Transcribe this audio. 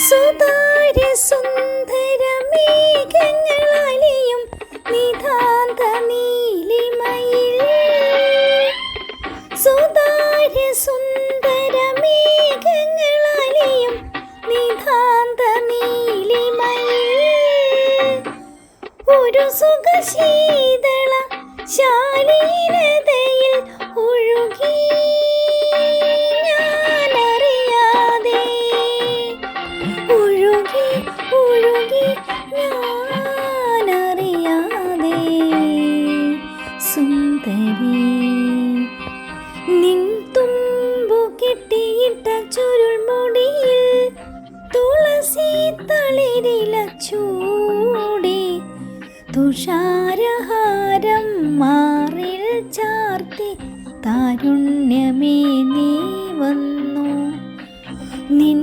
സുതാര്യ സുന്ദര മേഘങ്ങളാലിയും നിതാന്ത നീലിമയിൽ. സുതാര്യ സുന്ദര മേഘങ്ങളാലിയും നിതാന്ത നീലിമയിൽ. ഒരു സുഖശീതള ശാലീനതയിൽ ഒഴുകി ഞാനറിയാതെ, ഒഴുകി ഒഴുകി ഞാനറിയാതെ. സുന്ദരി നിൻ തുമ്പു കെട്ടിയിട്ട ചുരുൾമുടിയിൽ തുളസി തളിരില ചൂടി, തുഷാരഹാരം മാറിൽ ചാർത്തി താരുണ്യമേ നീ വന്നു. നിൻ